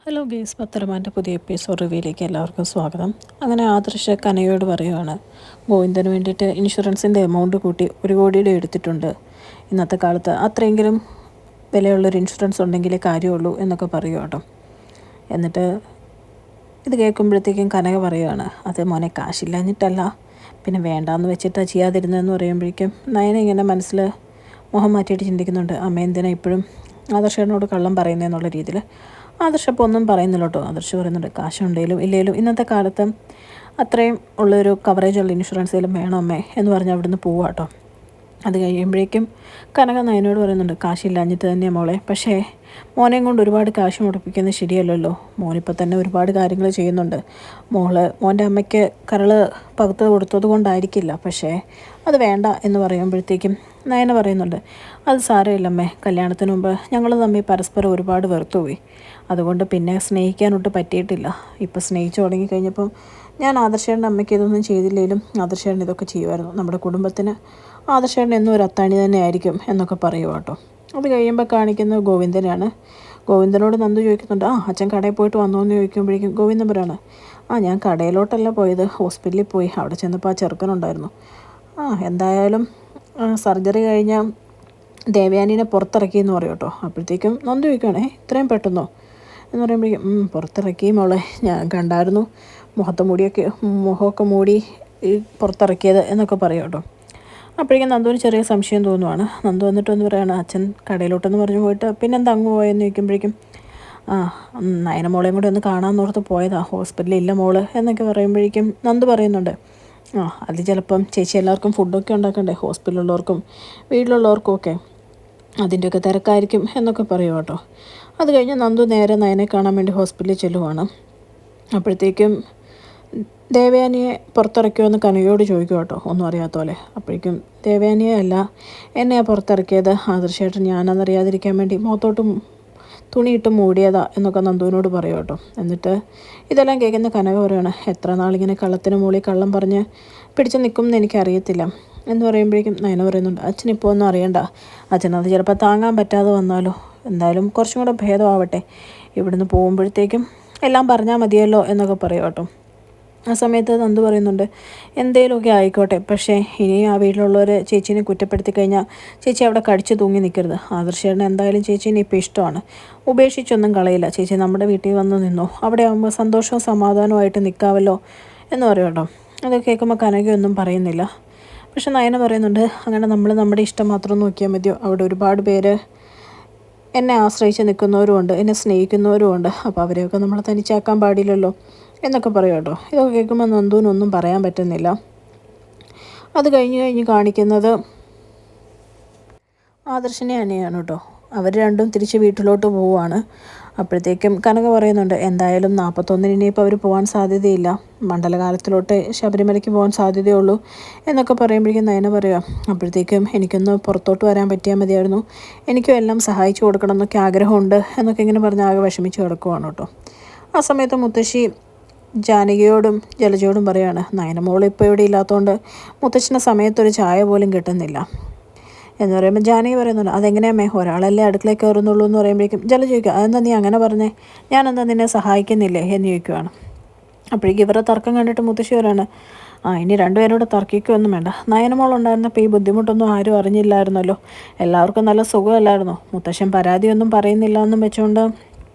Hello guys, പത്തരമാൻ്റെ പുതിയ episode റിവ്യൂയിലേക്ക് എല്ലാവർക്കും സ്വാഗതം. അങ്ങനെ ആദർശ് കനകയോട് പറയുകയാണ്, ഗോവിന്ദന് വേണ്ടിയിട്ട് ഇൻഷുറൻസിൻ്റെ എമൗണ്ട് കൂട്ടി 1 കോടിയുടെ എടുത്തിട്ടുണ്ട്. ഇന്നത്തെ കാലത്ത് അത്രയെങ്കിലും വിലയുള്ളൊരു ഇൻഷുറൻസ് ഉണ്ടെങ്കിലേ കാര്യമുള്ളൂ എന്നൊക്കെ പറയുക കേട്ടോ. എന്നിട്ട് ഇത് കേൾക്കുമ്പോഴത്തേക്കും കനക പറയുകയാണ്, അത് മോനെ കാശില്ലാഞ്ഞിട്ടല്ല, പിന്നെ വേണ്ടാന്ന് വെച്ചിട്ടാണ് ചെയ്യാതിരുന്നതെന്ന് പറയുമ്പോഴേക്കും നയന ഇങ്ങനെ മനസ്സിൽ മുഖം മാറ്റിയിട്ട് ചിന്തിക്കുന്നുണ്ട്, അമ്മ എന്തിനാ ഇപ്പോഴും ആദർശനോട് കള്ളം പറയുന്നതെന്നുള്ള രീതിയിൽ. ആദർശ് അപ്പോൾ ഒന്നും പറയുന്നില്ല കേട്ടോ. ആദർശ് പറയുന്നുണ്ട്, കാശുണ്ടെങ്കിലും ഇല്ലെങ്കിലും ഇന്നത്തെ കാലത്ത് അത്രയും ഉള്ളൊരു കവറേജുള്ള ഇൻഷുറൻസേലും വേണം അമ്മേ എന്ന് പറഞ്ഞ് അവിടുന്ന് പോവുക കേട്ടോ. അത് കഴിയുമ്പോഴേക്കും കനക നയനോട് പറയുന്നുണ്ട്, കാശില്ലാഞ്ഞിട്ട് തന്നെ മോളെ, പക്ഷേ മോനെയും കൊണ്ട് ഒരുപാട് കാശ് മുടപ്പിക്കുന്നത് ശരിയല്ലല്ലോ. മോനിപ്പോൾ തന്നെ ഒരുപാട് കാര്യങ്ങൾ ചെയ്യുന്നുണ്ട്. മോൻ്റെ അമ്മയ്ക്ക് കരള് പകുത്ത് കൊടുത്തത് കൊണ്ടായിരിക്കില്ല, പക്ഷേ അത് വേണ്ട എന്ന് പറയുമ്പോഴത്തേക്കും നയന പറയുന്നുണ്ട്, അത് സാരമില്ലമ്മേ, കല്യാണത്തിന് മുമ്പ് ഞങ്ങൾ തമ്മിൽ പരസ്പരം ഒരുപാട് വെറുത്തുപോയി. അതുകൊണ്ട് പിന്നെ സ്നേഹിക്കാനൊട്ട് പറ്റിയിട്ടില്ല. ഇപ്പോൾ സ്നേഹിച്ചു തുടങ്ങിക്കഴിഞ്ഞപ്പം ഞാൻ ആദർശേട്ടൻ്റെ അമ്മയ്ക്ക് ഇതൊന്നും ചെയ്തില്ലെങ്കിലും ആദർശേട്ടൻ ഇതൊക്കെ ചെയ്യുമായിരുന്നു. നമ്മുടെ കുടുംബത്തിന് ആദർശേട്ടൻ എന്നും ഒരു അത്താണി തന്നെ ആയിരിക്കും എന്നൊക്കെ പറയുക കേട്ടോ. അത് കഴിയുമ്പോൾ കാണിക്കുന്നത് ഗോവിന്ദനാണ്. ഗോവിന്ദനോട് നന്ദു ചോദിക്കുന്നുണ്ട്, അച്ഛൻ കടയിൽ പോയിട്ട് വന്നോ എന്ന് ചോദിക്കുമ്പോഴേക്കും ഗോവിന്ദൻ പറയാണ്, ഞാൻ കടയിലോട്ടല്ല പോയത്, ഹോസ്പിറ്റലിൽ പോയി. അവിടെ ചെന്നപ്പോൾ ആ ചെറുക്കനുണ്ടായിരുന്നു. എന്തായാലും സർജറി കഴിഞ്ഞാൽ ദേവയാനീനെ പുറത്തിറക്കിയെന്ന് പറയും കേട്ടോ. അപ്പോഴത്തേക്കും നന്ദു ചോദിക്കുകയാണേ, ഇത്രയും പെട്ടെന്നോ എന്ന് പറയുമ്പോഴേക്കും പുറത്തിറക്കി മോളെ, ഞാൻ കണ്ടായിരുന്നു, മുഖമൊക്കെ മൂടി പുറത്തിറക്കിയത് എന്നൊക്കെ പറയും കേട്ടോ. അപ്പോഴേക്കും നന്ദുവിന് ചെറിയ സംശയം തോന്നുവാണ്. നന്ദു വന്നിട്ടൊന്ന് പറയുകയാണ്, അച്ഛൻ കടയിലോട്ടെന്ന് പറഞ്ഞു പോയിട്ട് പിന്നെന്താ അങ്ങ് പോയെന്ന് ചോദിക്കുമ്പോഴേക്കും നയന മോളെയും കൂടെ ഒന്ന് കാണാമെന്നോർത്ത് പോയതാ, ഹോസ്പിറ്റലിൽ ഇല്ല മോള് എന്നൊക്കെ പറയുമ്പോഴേക്കും നന്ദു പറയുന്നുണ്ട്, അത് ചിലപ്പം ചേച്ചി എല്ലാവർക്കും ഫുഡൊക്കെ ഉണ്ടാക്കണ്ടേ, ഹോസ്പിറ്റലിലുള്ളവർക്കും വീട്ടിലുള്ളവർക്കും ഒക്കെ, അതിൻ്റെയൊക്കെ തിരക്കായിരിക്കും എന്നൊക്കെ പറയും കേട്ടോ. അത് കഴിഞ്ഞ് നന്ദു നേരെ നയനെ കാണാൻ വേണ്ടി ഹോസ്പിറ്റലിൽ ചെല്ലുവാണ്. അപ്പോഴത്തേക്കും ദേവയാനിയെ പുറത്തിറക്കിയോ എന്ന് കനകയോട് ചോദിക്കും കേട്ടോ, ഒന്നും അറിയാത്ത പോലെ. അപ്പോഴേക്കും ദേവയാനിയെ അല്ല, എന്നെയാണ് പുറത്തിറക്കിയത് ആദർശേട്ടൻ, ഞാനതറിയാതിരിക്കാൻ വേണ്ടി മുഖത്തോട്ട് തുണിയിട്ട് മൂടിയതാ എന്നൊക്കെ നന്ദുവിനോട് പറയും കേട്ടോ. എന്നിട്ട് ഇതെല്ലാം കേൾക്കുന്ന കനക പറയുകയാണ്, എത്ര നാളിങ്ങനെ കള്ളത്തിന് മൂളി കള്ളം പറഞ്ഞ് പിടിച്ച് നിൽക്കുമെന്ന് എനിക്കറിയത്തില്ല എന്ന് പറയുമ്പോഴേക്കും നയന പറയുന്നുണ്ട്, അച്ഛനിപ്പോൾ ഒന്നും അറിയണ്ട, അച്ഛനത് ചിലപ്പോൾ താങ്ങാൻ പറ്റാതെ വന്നാലോ, എന്തായാലും കുറച്ചും കൂടെ ഭേദമാവട്ടെ, ഇവിടുന്ന് പോകുമ്പോഴത്തേക്കും എല്ലാം പറഞ്ഞാൽ മതിയല്ലോ എന്നൊക്കെ പറയും കേട്ടോ. ആ സമയത്ത് നന്ദു പറയുന്നുണ്ട്, എന്തേലുമൊക്കെ ആയിക്കോട്ടെ, പക്ഷേ ഇനി ആ വീട്ടിലുള്ളവർ ചേച്ചീനെ കുറ്റപ്പെടുത്തി കഴിഞ്ഞാൽ ചേച്ചി അവിടെ കടിച്ചു തൂങ്ങി നിൽക്കരുത്. ആദർശേട്ടന് എന്തായാലും ചേച്ചീനെ ഇപ്പോൾ ഇഷ്ടമാണ്, ഉപേക്ഷിച്ചൊന്നും കളയില്ല. ചേച്ചി നമ്മുടെ വീട്ടിൽ വന്ന് നിന്നോ, അവിടെ ആകുമ്പോൾ സന്തോഷവും സമാധാനവുമായിട്ട് നിൽക്കാമല്ലോ എന്ന് പറയും കേട്ടോ. അത് കേൾക്കുമ്പോൾ കനകയൊന്നും പറയുന്നില്ല. പക്ഷെ നയന പറയുന്നുണ്ട്, അങ്ങനെ നമ്മൾ നമ്മുടെ ഇഷ്ടം മാത്രം നോക്കിയാൽ മതിയോ, അവിടെ ഒരുപാട് പേര് എന്നെ ആശ്രയിച്ച് നിൽക്കുന്നവരുമുണ്ട്, എന്നെ സ്നേഹിക്കുന്നവരുമുണ്ട്, അപ്പോൾ അവരെയൊക്കെ നമ്മൾ തനിച്ചാക്കാൻ പാടില്ലല്ലോ എന്നൊക്കെ പറയും കേട്ടോ. ഇതൊക്കെ കേൾക്കുമ്പോൾ നന്ദുവിനൊന്നും പറയാൻ പറ്റുന്നില്ല. അത് കഴിഞ്ഞ് കാണിക്കുന്നത് ആദർശിനെ തന്നെയാണ് കേട്ടോ. അവർ രണ്ടും തിരിച്ച് വീട്ടിലോട്ട് പോവുകയാണ്. അപ്പോഴത്തേക്കും കനക പറയുന്നുണ്ട്, എന്തായാലും 41 ഇനിയിപ്പോൾ അവർ പോകാൻ സാധ്യതയില്ല, മണ്ഡലകാലത്തിലോട്ട് ശബരിമലയ്ക്ക് പോകാൻ സാധ്യതയുള്ളൂ എന്നൊക്കെ പറയുമ്പോഴേക്കും നയന പറയുക, അപ്പോഴത്തേക്കും എനിക്കൊന്ന് പുറത്തോട്ട് വരാൻ പറ്റിയാൽ മതിയായിരുന്നു, എനിക്കും എല്ലാം സഹായിച്ചു കൊടുക്കണം എന്നൊക്കെ ആഗ്രഹമുണ്ട് എന്നൊക്കെ ഇങ്ങനെ പറഞ്ഞ് ആകെ വിഷമിച്ച് കിടക്കുവാണ് കേട്ടോ. ആ സമയത്ത് മുത്തശ്ശി ജാനകിയോടും ജലജയോടും പറയുകയാണ്, നയനമോൾ ഇപ്പോൾ ഇവിടെ ഇല്ലാത്തതുകൊണ്ട് മുത്തച്ഛൻ്റെ സമയത്തൊരു ചായ പോലും കിട്ടുന്നില്ല എന്ന് പറയുമ്പോൾ ജാനകി പറയുന്നുണ്ട്, അതെങ്ങനെയാമേ, ഒരാളല്ലേ അടുക്കളയിൽ കയറുന്നുള്ളൂ എന്ന് പറയുമ്പോഴേക്കും ജലജ ചോദിക്കുക, അതെന്താ നീ അങ്ങനെ പറഞ്ഞേ, ഞാനെന്താ നിന്നെ സഹായിക്കുന്നില്ലേ എന്ന് ചോദിക്കുകയാണ്. അപ്പോഴേക്കും ഇവരുടെ തർക്കം കണ്ടിട്ട് മുത്തശ്ശി പറയാണ്, ഇനി രണ്ടുപേരോട് തർക്കിക്കുകയൊന്നും വേണ്ട, നയനമോളുണ്ടായിരുന്നപ്പോൾ ഈ ബുദ്ധിമുട്ടൊന്നും ആരും അറിഞ്ഞില്ലായിരുന്നല്ലോ, എല്ലാവർക്കും നല്ല സുഖമല്ലായിരുന്നോ, മുത്തശ്ശൻ പരാതിയൊന്നും പറയുന്നില്ല എന്നും വെച്ചുകൊണ്ട്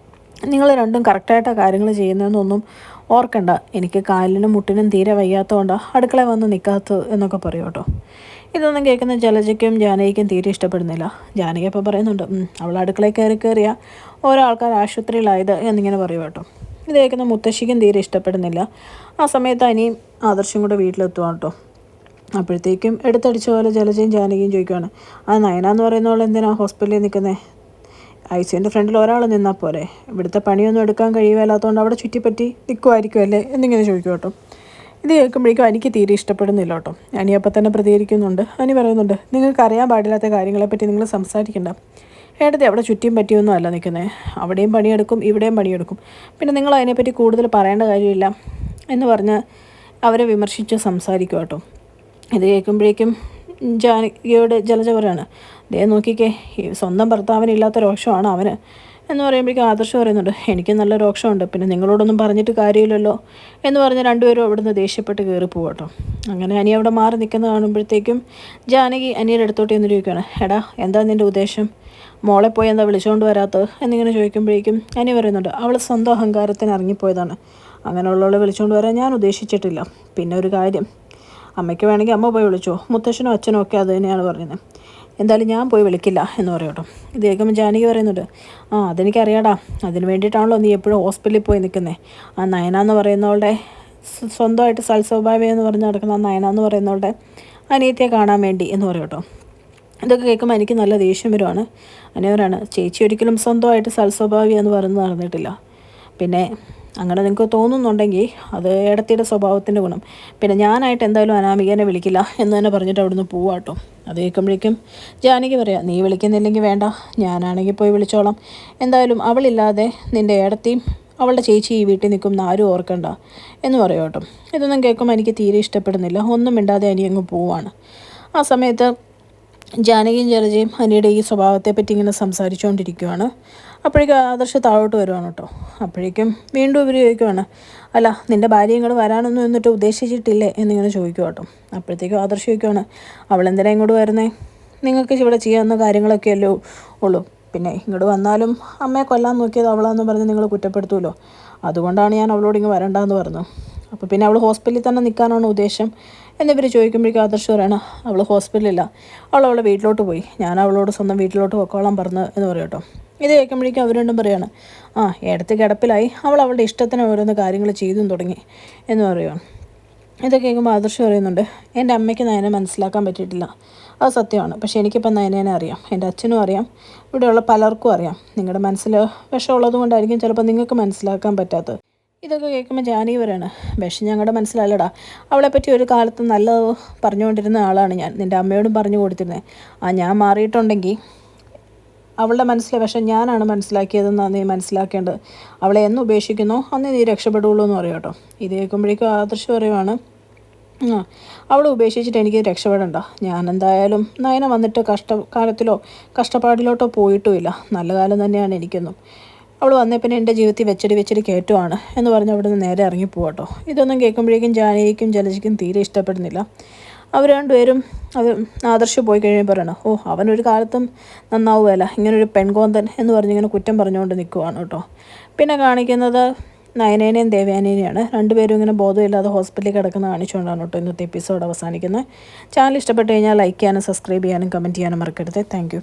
നിങ്ങൾ രണ്ടും കറക്റ്റായിട്ടാണ് കാര്യങ്ങൾ ചെയ്യുന്നതെന്നൊന്നും ഓർക്കണ്ട, എനിക്ക് കാലിനും മുട്ടിനും തീരെ വയ്യാത്തതുകൊണ്ടാണ് അടുക്കളയിൽ വന്ന് നിൽക്കാത്തത് എന്നൊക്കെ പറയും കേട്ടോ. ഇതൊന്നും കേൾക്കുന്ന ജലജയ്ക്കും ജാനകിക്കും തീരെ ഇഷ്ടപ്പെടുന്നില്ല. ജാനകി അപ്പോൾ പറയുന്നുണ്ട്, അവൾ അടുക്കളയിൽ കയറിയ ഓരോ ആൾക്കാർ ആശുപത്രിയിലായത് എന്നിങ്ങനെ പറയും കേട്ടോ. ഇത് കേൾക്കുന്ന മുത്തശ്ശിക്കും തീരെ ഇഷ്ടപ്പെടുന്നില്ല. ആ സമയത്ത് അനിയും ആദർശം കൂടെ വീട്ടിലെത്തുവാണ് കേട്ടോ. അപ്പോഴത്തേക്കും എടുത്തടിച്ച പോലെ ജലജയും ജാനകിയും ചോദിക്കുകയാണ്, നയന എന്ന് പറയുന്നവൾ എന്തിനാണ് ഹോസ്പിറ്റലിൽ നിൽക്കുന്നത്, ഐസിൻ്റെ ഫ്രണ്ടിൽ ഒരാൾ നിന്നാൽ പോരെ, ഇവിടുത്തെ പണിയൊന്നും എടുക്കാൻ കഴിയുമല്ലാത്തതുകൊണ്ട് അവിടെ ചുറ്റിപ്പറ്റി നിൽക്കുമായിരിക്കുമല്ലേ എന്നിങ്ങനെ ചോദിക്കും കേട്ടോ. ഇത് കേൾക്കുമ്പോഴേക്കും എനിക്ക് തീരെ ഇഷ്ടപ്പെടുന്നില്ല കേട്ടോ. അനി അപ്പം തന്നെ പ്രതികരിക്കുന്നുണ്ട്. അനി പറയുന്നുണ്ട്, നിങ്ങൾക്ക് അറിയാൻ പാടില്ലാത്ത കാര്യങ്ങളെപ്പറ്റി നിങ്ങൾ സംസാരിക്കണ്ട, ഏട്ടത്തി അവിടെ ചുറ്റിയും പറ്റിയൊന്നും അല്ല നിൽക്കുന്നത്, അവിടെയും പണിയെടുക്കും ഇവിടെയും പണിയെടുക്കും, പിന്നെ നിങ്ങൾ അതിനെപ്പറ്റി കൂടുതൽ പറയേണ്ട കാര്യമില്ല എന്ന് പറഞ്ഞ് അവരെ വിമർശിച്ച് സംസാരിക്കും കേട്ടോ. ഇത് കേൾക്കുമ്പോഴേക്കും ജാനകിയോട് ജലജ പറയാണ്, ദേ നോക്കിക്കേ, സ്വന്തം ഭർത്താവിനില്ലാത്ത രോഷമാണ് അവന്, എന്ന് പറയുമ്പോഴേക്കും ആദർശ് പറയുന്നുണ്ട്, എനിക്ക് നല്ല രോക്ഷമുണ്ട്, പിന്നെ നിങ്ങളോടൊന്നും പറഞ്ഞിട്ട് കാര്യമില്ലല്ലോ എന്ന് പറഞ്ഞ് രണ്ടുപേരും അവിടുന്ന് ദേഷ്യപ്പെട്ട് കയറി പോകട്ടോ. അങ്ങനെ അനി അവിടെ മാറി നിൽക്കുന്നത് കാണുമ്പോഴത്തേക്കും ജാനകി അനിയുടെ അടുത്തോട്ട് എന്ന് ചോദിക്കുകയാണ്, എടാ എന്താ നിൻ്റെ ഉദ്ദേശം, മോളെ പോയി എന്താ വിളിച്ചുകൊണ്ട് വരാത്തത് എന്നിങ്ങനെ ചോദിക്കുമ്പോഴേക്കും അനി പറയുന്നുണ്ട്, അവൾ സ്വന്തം അഹങ്കാരത്തിന് ഇറങ്ങിപ്പോയതാണ്, അങ്ങനെയുള്ളവളെ വിളിച്ചുകൊണ്ട് വരാൻ ഞാൻ ഉദ്ദേശിച്ചിട്ടില്ല. പിന്നെ ഒരു കാര്യം, അമ്മയ്ക്ക് വേണമെങ്കിൽ അമ്മ പോയി വിളിച്ചോ, മുത്തശ്ശനും അച്ഛനും ഒക്കെ അത് തന്നെയാണ് പറഞ്ഞത്, എന്തായാലും ഞാൻ പോയി വിളിക്കില്ല എന്ന് പറയും കേട്ടോ. ഇത് കേൾക്കുമ്പോൾ ജാനകി പറയുന്നുണ്ട്, അതെനിക്കറിയാടാ, അതിന് വേണ്ടിയിട്ടാണല്ലോ നീ എപ്പോഴും ഹോസ്പിറ്റലിൽ പോയി നിൽക്കുന്നത്. ആ നയന എന്ന് പറയുന്നവളുടെ സ്വന്തമായിട്ട് സൽസ്വഭാവം എന്ന് പറഞ്ഞ് നടക്കുന്ന ആ നയന എന്ന് പറയുന്നവളുടെ അനിയത്തിയെ കാണാൻ വേണ്ടി എന്ന് പറയും കേട്ടോ. ഇതൊക്കെ കേൾക്കുമ്പോൾ എനിക്ക് നല്ല ദേഷ്യം വരുവാണ്. അനിയവരാണ്, ചേച്ചി ഒരിക്കലും സ്വന്തമായിട്ട് സൽസ്വഭാവി എന്ന് പറയുന്നത് നടന്നിട്ടില്ല. പിന്നെ അങ്ങനെ നിങ്ങൾക്ക് തോന്നുന്നുണ്ടെങ്കിൽ അത് ഏടത്തിയുടെ സ്വഭാവത്തിൻ്റെ ഗുണം. പിന്നെ ഞാനായിട്ട് എന്തായാലും അനാമികേനെ വിളിക്കില്ല എന്ന് തന്നെ പറഞ്ഞിട്ട് അവിടുന്ന് പോവാട്ടോ. അത് കേൾക്കുമ്പോഴേക്കും ജാനകി പറയാം, നീ വിളിക്കുന്നില്ലെങ്കിൽ വേണ്ട, ഞാനാണെങ്കിൽ പോയി വിളിച്ചോളാം, എന്തായാലും അവളില്ലാതെ നിൻ്റെ ഏടത്തിയും അവളുടെ ചേച്ചി ഈ വീട്ടിൽ നിൽക്കും ആരും ഓർക്കണ്ട എന്ന് പറയും കേട്ടോ. ഇതൊന്നും കേൾക്കുമ്പോൾ എനിക്ക് തീരെ ഇഷ്ടപ്പെടുന്നില്ല. ഒന്നും മിണ്ടാതെ അനി അങ്ങ് പോവാണ്. ആ സമയത്ത് ജാനകിയും ജലജയും അനിയുടെ ഈ സ്വഭാവത്തെപ്പറ്റി ഇങ്ങനെ സംസാരിച്ചുകൊണ്ടിരിക്കുവാണ്. അപ്പോഴേക്കും ആദർശ് താഴോട്ട് വരുവാണ് കേട്ടോ. അപ്പോഴേക്കും വീണ്ടും ഇവർ ചോദിക്കുവാണ്, അല്ല നിൻ്റെ ഭാര്യ ഇങ്ങോട്ട് വരാനൊന്നും എന്നിട്ട് ഉദ്ദേശിച്ചിട്ടില്ലേ എന്നിങ്ങനെ ചോദിക്കുക കേട്ടോ. അപ്പോഴത്തേക്കും ആദർശ് ചോദിക്കുവാണ്, അവളെന്തിനാ ഇങ്ങോട്ട് വരുന്നേ, നിങ്ങൾക്ക് ഇവിടെ ചെയ്യാവുന്ന കാര്യങ്ങളൊക്കെയല്ലോ ഉള്ളൂ, പിന്നെ ഇങ്ങോട്ട് വന്നാലും അമ്മയെ കൊല്ലാൻ നോക്കിയത് അവളാന്ന് പറഞ്ഞ് നിങ്ങൾ കുറ്റപ്പെടുത്തുമല്ലോ, അതുകൊണ്ടാണ് ഞാൻ അവളോട് ഇങ്ങ് വരണ്ടെന്ന് പറഞ്ഞു. അപ്പോൾ പിന്നെ അവൾ ഹോസ്പിറ്റലിൽ തന്നെ നിൽക്കാനാണ് ഉദ്ദേശം എന്നിവർ ചോദിക്കുമ്പോഴേക്കും ആദർശ് പറയണം, അവൾ ഹോസ്പിറ്റലില്ല, അവളെ വീട്ടിലോട്ട് പോയി, ഞാൻ അവളോട് സ്വന്തം വീട്ടിലോട്ട് പൊക്കോളാൻ പറഞ്ഞു എന്ന് പറയും കേട്ടോ. ഇത് കേൾക്കുമ്പോഴേക്കും അവർ രണ്ടും പറയാണ്, എടുത്ത് കിടപ്പിലായി, അവൾ അവളുടെ ഇഷ്ടത്തിന് ഓരോന്ന് കാര്യങ്ങൾ ചെയ്തും തുടങ്ങി എന്ന് പറയുകയാണ്. ഇതൊക്കെ കേൾക്കുമ്പോൾ ആദർശ് പറയുന്നുണ്ട്, എൻ്റെ അമ്മയ്ക്ക് നയനെ മനസ്സിലാക്കാൻ പറ്റിയിട്ടില്ല, അത് സത്യമാണ്, പക്ഷേ എനിക്കിപ്പം നയനെ അറിയാം, എൻ്റെ അച്ഛനും അറിയാം, ഇവിടെയുള്ള പലർക്കും അറിയാം, നിങ്ങളുടെ മനസ്സിൽ വിഷമുള്ളത് കൊണ്ടായിരിക്കും ചിലപ്പോൾ നിങ്ങൾക്ക് മനസ്സിലാക്കാൻ പറ്റാത്തത്. ഇതൊക്കെ കേൾക്കുമ്പോൾ ജാനകി പറയാണ്, വിഷം ഞങ്ങളുടെ മനസ്സിലല്ലടാ, അവളെപ്പറ്റി ഒരു കാലത്ത് നല്ലത് പറഞ്ഞുകൊണ്ടിരുന്ന ആളാണ് ഞാൻ, നിൻ്റെ അമ്മയോടും പറഞ്ഞു കൊടുത്തിരുന്നത്, ഞാൻ മാറിയിട്ടുണ്ടെങ്കിൽ അവളുടെ മനസ്സിലെ വിഷം ഞാനാണ് മനസ്സിലാക്കിയതെന്നാണ് നീ മനസ്സിലാക്കേണ്ടത്, അവളെ എന്ന് ഉപേക്ഷിക്കുന്നോ അന്ന് നീ രക്ഷപ്പെടുകയുള്ളൂ എന്ന് പറയും കേട്ടോ. ഇത് കേൾക്കുമ്പോഴേക്കും ആദർശ് പറയുവാണ്, അവളെ ഉപേക്ഷിച്ചിട്ട് എനിക്ക് രക്ഷപ്പെടണ്ട, ഞാൻ എന്തായാലും നയന വന്നിട്ട് കഷ്ടകാലത്തിലോ കഷ്ടപ്പാടിലോട്ടോ പോയിട്ടുമില്ല, നല്ല കാലം തന്നെയാണ് എനിക്കെന്നും, അവൾ വന്നേ പിന്നെ എൻ്റെ ജീവിതത്തിൽ വെച്ചടി കയറ്റുവാണ് എന്ന് പറഞ്ഞ് അവിടെ നിന്ന് നേരെ ഇറങ്ങിപ്പോട്ടോ. ഇതൊന്നും കേൾക്കുമ്പോഴേക്കും ജാനകിക്കും ജലജയ്ക്കും തീരെ ഇഷ്ടപ്പെടുന്നില്ല. അവർ രണ്ടുപേരും അത് ആദർശ് പോയി കഴിയുമ്പോൾ പറയണം, അവനൊരു കാലത്തും നന്നാവുകയല്ല, ഇങ്ങനൊരു പെൺകോന്തൻ എന്ന് പറഞ്ഞിങ്ങനെ കുറ്റം പറഞ്ഞുകൊണ്ട് നിൽക്കുവാണ് കേട്ടോ. പിന്നെ കാണിക്കുന്നത് നയനേനെയും ദേവയാനേനെയാണ്. രണ്ടുപേരും ഇങ്ങനെ ബോധമില്ലാതെ ഹോസ്പിറ്റലിൽ കിടക്കുന്ന കാണിച്ചുകൊണ്ടാണ് കേട്ടോ ഇന്നത്തെ എപ്പിസോഡ് അവസാനിക്കുന്നത്. ചാനൽ ഇഷ്ടപ്പെട്ട് കഴിഞ്ഞാൽ ലൈക്ക് ചെയ്യാനും സബ്സ്ക്രൈബ് ചെയ്യാനും കമൻറ്റ് ചെയ്യാനും മറക്കരുത്. താങ്ക്